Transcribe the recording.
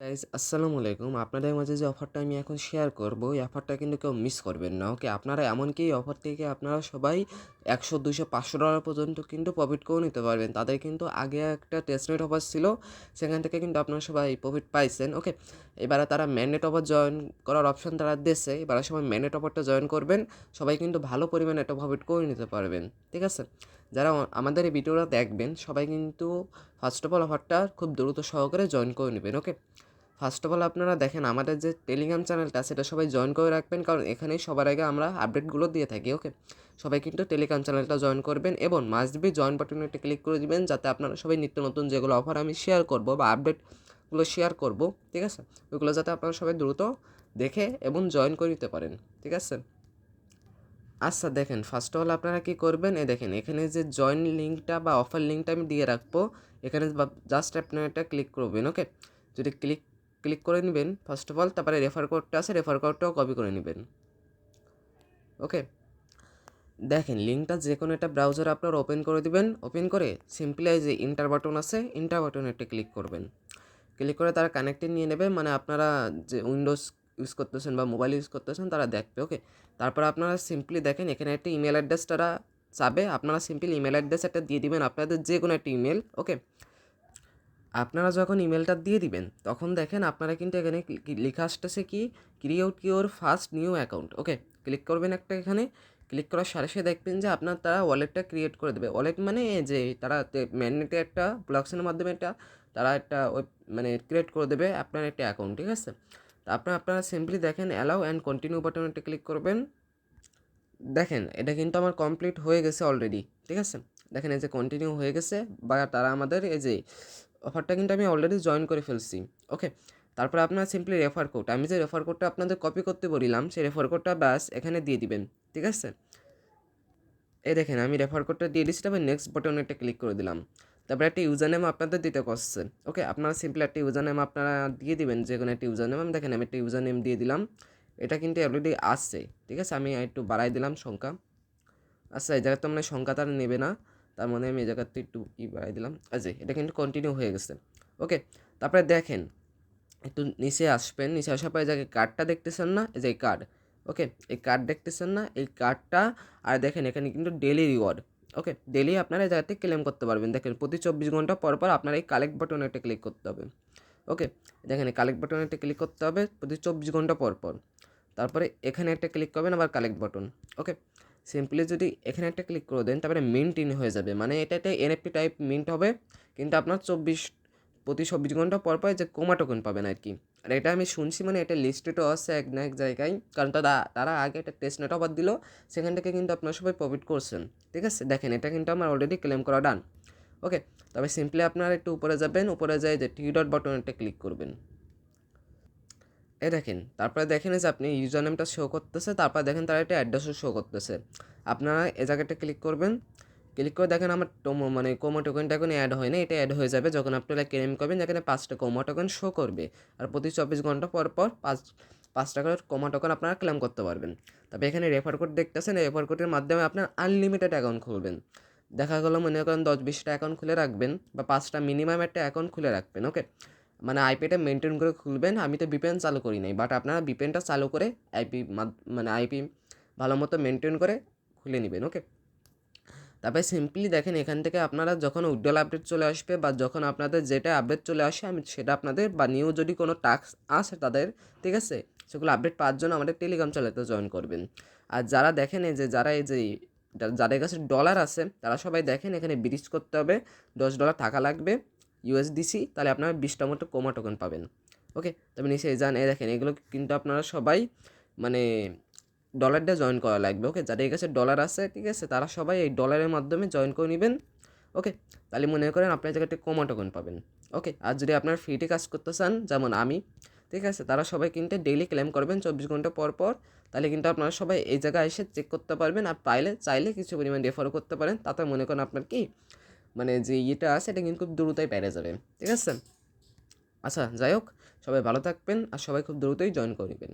Guys আসসালামু আলাইকুম। আপনাদের মাঝে যে অফারটা আমি এখন শেয়ার করব, এই অফারটা কিন্তু কেউ মিস করবেন না। ওকে, আপনারা এমনকি এই অফার থেকে আপনারা সবাই 100, 200, $500 পর্যন্ত কিন্তু প্রফিট করেও নিতে পারবেন। তাদের কিন্তু আগে একটা টেস্টনেট অফার ছিল, সেখান থেকে কিন্তু আপনারা সবাই প্রফিট পাইছেন। ওকে, এবারে তারা ম্যান্ডেট অফার জয়েন করার অপশন তারা দিয়েছে। এবারে সবাই ম্যান্ডেট অফারটা জয়েন করবেন, সবাই কিন্তু ভালো পরিমাণে একটা প্রফিট করে নিতে পারবেন। ঠিক আছে, যারা আমাদের এই ভিডিওটা দেখবেন সবাই কিন্তু ফার্স্ট অফ অল অফারটা খুব দ্রুত সহকারে জয়েন করে নেবেন। ওকে, ফার্স্ট অফ অল আপনারা দেখেন আমাদের যে টেলিগ্রাম চ্যানেলটা সেটা সবাই জয়েন করে রাখবেন, কারণ এখানেই সবার আগে আমরা আপডেটগুলো দিয়ে থাকি। ওকে, সবাই কিন্তু টেলিগ্রাম চ্যানেলটা জয়েন করবেন এবং মাস্ট বি জয়েন বাটনে একটা ক্লিক করে দিবেন, যাতে আপনারা সবাই নিত্য নতুন যেগুলো অফার আমি শেয়ার করব বা আপডেটগুলো শেয়ার করব, ঠিক আছে, ওইগুলো যাতে আপনারা সবাই দ্রুত দেখে এবং জয়েন করে নিতে পারেন। ঠিক আছে, আচ্ছা দেখেন, ফার্স্ট অফ অল আপনারা কী করবেন, দেখেন এখানে যে জয়েন লিঙ্কটা বা অফার লিঙ্কটা আমি দিয়ে রাখবো, এখানে জাস্ট আপনারা এটা ক্লিক করবেন। ওকে, যদি ক্লিক করে নেবেন ফার্স্ট অফ অল, তারপরে রেফার কোডটা আছে, রেফার কোডটাও কপি করে নেবেন। ওকে, দেখেন লিঙ্কটা যে কোনো একটা ব্রাউজারে আপনারা ওপেন করে দিবেন। ওপেন করে সিম্পলি যে ইন্টার বাটন আছে, ইন্টার বাটনে একটা ক্লিক করবেন। ক্লিক করে তারা কানেক্টেড নিয়ে নেবে, মানে আপনারা যে উইন্ডোজ ইউজ করতেছেন বা মোবাইল ইউজ করতেছেন তারা দেখবে। ওকে, তারপর আপনারা সিম্পলি দেখেন এখানে একটা ইমেল অ্যাড্রেস তারা চাবে, আপনারা সিম্পলি ইমেল অ্যাড্রেস একটা দিয়ে দিবেন, আপনাদের যে কোনো একটা ইমেল। ওকে, আপনারা যখন ইমেলটা দিয়ে দিবেন তখন দেখেন আপনারা কিন্তু এখানে লেখা আসতেছে কি, create your first new account. Okay, click করবেন একটা, এখানে ক্লিক করার সাথে সাথে দেখবেন যে আপনার তারা ওয়ালেটটা ক্রিয়েট করে দেবে। ওয়ালেট মানে যে তারা ম্যাগনেটে একটা ব্লকচেনের মাধ্যমে একটা তারা একটা মানে ক্রিয়েট করে দেবে আপনার একটা অ্যাকাউন্ট। ঠিক আছে, তা আপনারা সিম্পলি দেখেন অ্যালাউ অ্যান্ড কন্টিনিউ বাটনটা ক্লিক করবেন। দেখেন এটা কিন্তু আমার কমপ্লিট হয়ে গেছে অলরেডি। ঠিক আছে, দেখেন এই যে কন্টিনিউ হয়ে গেছে, বা তারা আমাদের এই যে অফারটা কিন্তু আমি অলরেডি জয়েন করে ফেলছি। ওকে, তারপরে আপনার সিম্পলি রেফার কোড, আমি যে রেফার কোডটা আপনাদের কপি করতে বলিলাম সেই রেফার কোডটা ব্যাস এখানে দিয়ে দিবেন। ঠিক আছে, এই দেখেন আমি রেফার কোডটা দিয়ে দিচ্ছি, তারপর নেক্সট বাটনে একটা ক্লিক করে দিলাম। তারপরে একটা ইউজার নেম আপনাদের দিতে করছে। ওকে, আপনারা সিম্পলি একটা ইউজার নেম আপনারা দিয়ে দিবেন, যে কোনো একটা ইউজার নেম। আমি দেখেন আমি একটা ইউজার নেম দিয়ে দিলাম, এটা কিন্তু অলরেডি আসছে। ঠিক আছে, আমি একটু বাড়াই দিলাম সংখ্যা। আচ্ছা, এই জায়গাতে মানে সংখ্যা তারা নেবে না, তার মানে আমি এই জায়গাতে একটু বাড়াই দিলাম। আচ্ছা, এটা কিন্তু কন্টিনিউ হয়ে গেছে। ওকে, তারপরে দেখেন একটু নিচে আসবেন, নিচে আসার পরে যে কার্ডটা দেখতেছেন না, এই যে কার্ড। ওকে, এই কার্ড দেখতেছেন না, এই কার্ডটা, আর দেখেন এখানে কিন্তু ডেলি রিওয়ার্ড। ওকে, ডেলি আপনারা এই জায়গাতে ক্লেম করতে পারবেন। দেখেন প্রতি 24 ঘন্টা পর পর আপনার এই কালেক্ট বাটনে একটা ক্লিক করতে হবে। ওকে, দেখেন এই কালেক্ট বাটনে একটা ক্লিক করতে হবে প্রতি 24 ঘন্টা পর পর। তারপরে এখানে একটা ক্লিক করবেন, আবার কালেক্ট বাটন। ওকে, সিম্পলি যদি এখানে একটা ক্লিক করে দেন তারপরে মিন্ট ইন হয়ে যাবে, মানে এটা একটা এনএফটি টাইপ মিন্ট হবে, কিন্তু আপনার প্রতি 24 ঘন্টা পর পর যে কোমা টোকেন পাবেন আর কি। আর এটা আমি শুনছি, মানে এটা লিস্টেডও আছে এক না এক জায়গায়, কারণ তারা আগে একটা টেস্ট নেট অফার দিল, সেখান থেকে কিন্তু আপনারা সবাই প্রফিট করছেন। ঠিক আছে, দেখেন এটা কিন্তু আমার অলরেডি ক্লেম করা ডান। ওকে, তবে সিম্পলি আপনারা একটু উপরে যাবেন, উপরে যাই যে টি ডট বাটনটা ক্লিক করবেন। দেখেন, তারপরে দেখেন যে আপনি ইউজার নেমটা শো করতেছে, তারপর দেখেন তারা একটা অ্যাড্রেসও শো করতেছে। আপনারা এই জায়গাটা ক্লিক করবেন, ক্লিক করে দেখেন আমার মানে কোমো টোকেনটা এখন অ্যাড হয় না, এটা অ্যাড হয়ে যাবে যখন আপনারা ক্লেম করবেন। যেখানে 5টা কোমো টোকেন শো করবে, আর প্রতি 24 ঘন্টা পর পর 5 টাকার কোমো টোকেন আপনারা ক্লেম করতে পারবেন। তবে এখানে রেফার কোড দেখতেছেন, রেফার কোডের মাধ্যমে আপনার আনলিমিটেড অ্যাকাউন্ট খুলবেন। দেখা গেলো মনে করেন 10-20টা অ্যাকাউন্ট খুলে রাখবেন, বা 5টা মিনিমাম একটা অ্যাকাউন্ট খুলে রাখবেন। ওকে, মানে আইপিটা মেনটেন করে খুলবেন। আমি তো বিপিএন চালু করি নাই, বাট আপনারা বিপিএনটা চালু করে মানে আইপি ভালো মতো মেনটেন করে খুলে নেবেন। ওকে, তারপরে সিম্পলি দেখেন এখান থেকে আপনারা যখন উইথড্রল আপডেট চলে আসবে, বা যখন আপনাদের যেটা আপডেট চলে আসে, আমি সেটা আপনাদের, বা নিউ যদি কোনো টাস্ক আসে তাদের, ঠিক আছে, সেগুলো আপডেট পাওয়ার জন্য আমাদের টেলিগ্রাম চ্যানেলতে জয়েন করবেন। আর যারা দেখেন এই যে যারা এই যে যাদের কাছে ডলার আছে তারা সবাই দেখেন এখানে ব্রিজ করতে হবে, $10 থাকা লাগবে ইউএসডিসি, তাহলে আপনারা 20টা মতো কোমা টোকেন পাবেন। ওকে, তবে নিচে যান, দেখেন এগুলো কিন্তু আপনারা সবাই মানে ডলার দিয়ে জয়েন করা লাগবে। ওকে, যাদের কাছে ডলার আছে, ঠিক আছে, তারা সবাই এই ডলারের মাধ্যমে জয়েন করে নেবেন। ওকে, তাহলে মনে করেন আপনার জায়গাতে কোমা টোকেন পাবেন। ওকে, আর যদি আপনার ফ্রিতে কাজ করতে চান যেমন আমি, ঠিক আছে, তারা সবাই কিন্তু ডেইলি ক্লেম করবেন 24 ঘন্টা পর পর, তাহলে কিন্তু আপনারা সবাই এই জায়গায় এসে চেক করতে পারবেন। আর চাইলে কিছু পরিমাণ রেফারও করতে পারেন, তাতে মনে করেন আপনার কি মানে যে ইয়েটা আছে এটা কিন্তু খুব দ্রুতই বেড়ে যাবে। ঠিক আছে, আচ্ছা যাই হোক, সবাই ভালো থাকবেন আর সবাই খুব দ্রুতই জয়েন করে নেবেন।